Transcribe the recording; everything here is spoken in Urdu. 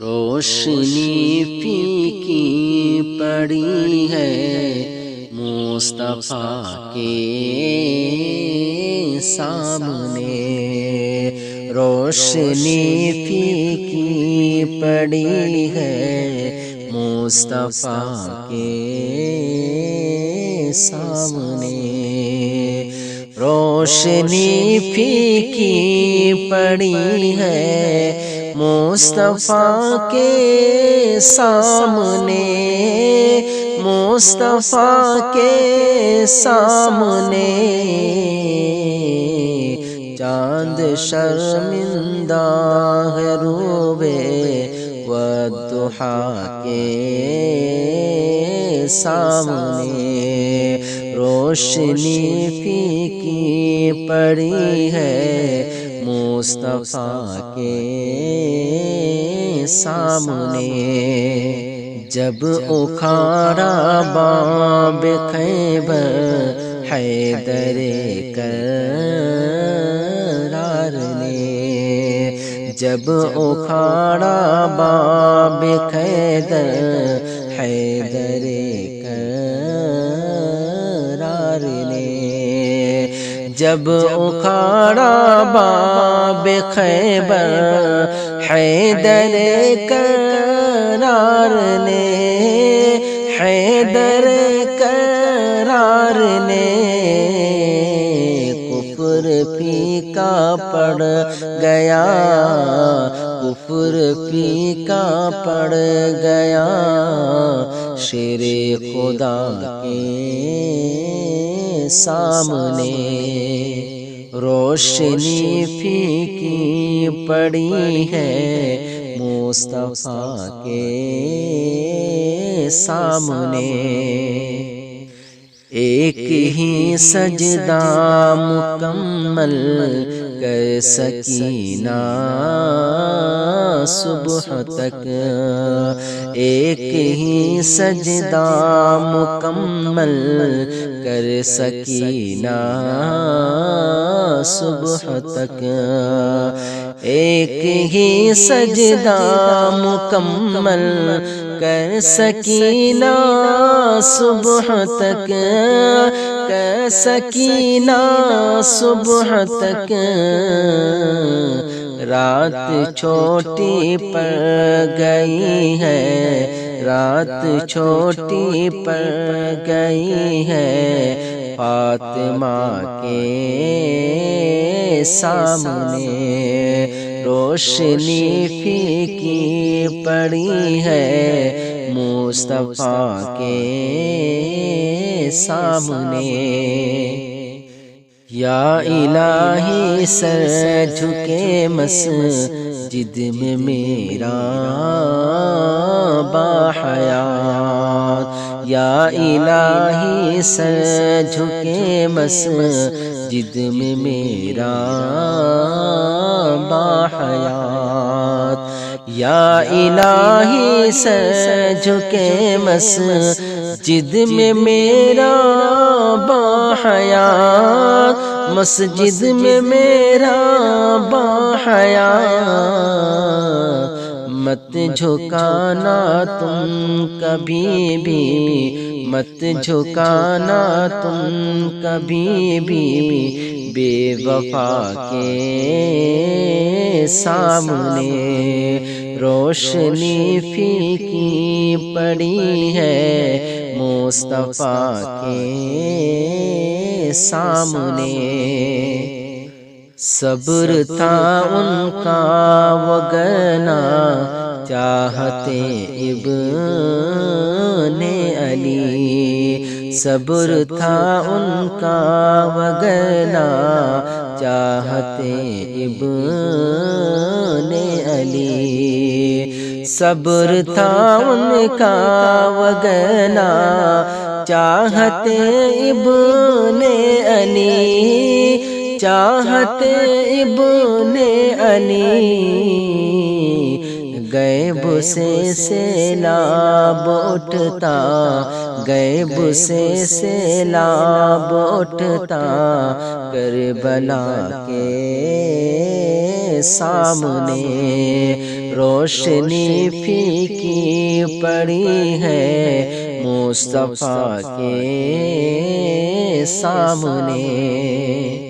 روشنی پھیکی پڑی ہے مصطفیٰ کے سامنے، روشنی پھیکی پڑی ہے مصطفیٰ کے سامنے، روشنی پھیکی پڑی ہے مصطفیٰ کے سامنے، مصطفیٰ کے سامنے، چاند شرمندہ ہے روئے والضحیٰ کے سامنے، روشنی پھیکی پڑی ہے مصطفیٰ کے سامنے، جب اکھاڑا باب خیبر حیدر کرار نے، جب اکھاڑا باب خیبر حیدر کرار نے، جب اکھاڑا باب خیبر حیدر کرار نے، حیدر کرار نے، کفر پھیکا پڑ گیا، کفر پھیکا پڑ گیا، شیر خدا کے سامنے، روشنی پھیکی پڑی ہے مصطفیٰ کے سامنے، ایک ہی سجدہ مکمل کر سکینہ صبح تک، ایک ہی سجدہ مکمل کر سکینہ صبح تک، ایک ہی سجدہ مکمل کر سکینہ صبح تک، کر سکینہ صبح تک، رات چھوٹی پڑ گئی ہے، رات چھوٹی پڑ گئی ہے فاطمہ کے سامنے، روشنی پھیکی پڑی ہے مصطفیٰ کے سامنے، یا الہی سر جھکے مسجد میں میرا باحیات، یا الہی سر جھکے مسجد میں میرا باحیات، یا الہی سر جھکے مسجد میں میرا باحیات، مسجد میں میرا باحیات، مت جھکانا تم کبھی بھی، مت جھکانا تم کبھی بھی بے وفا کے سامنے، روشنی پھیکی پڑی ہے مصطفیٰ کے سامنے، صبر تھا ان کا وگرنہ چاہتے ابن علی، صبر تھا ان کا وگرنہ چاہتے ابن علی، صبر تھا ان کا وگرنہ چاہتے ابن علی، چاہتے ابن علی، غیب سے سیلاب اٹھتا، غیب سے سیلاب اٹھتا کربلا کے سامنے، روشنی پھیکی پڑی ہے مصطفیٰ کے سامنے۔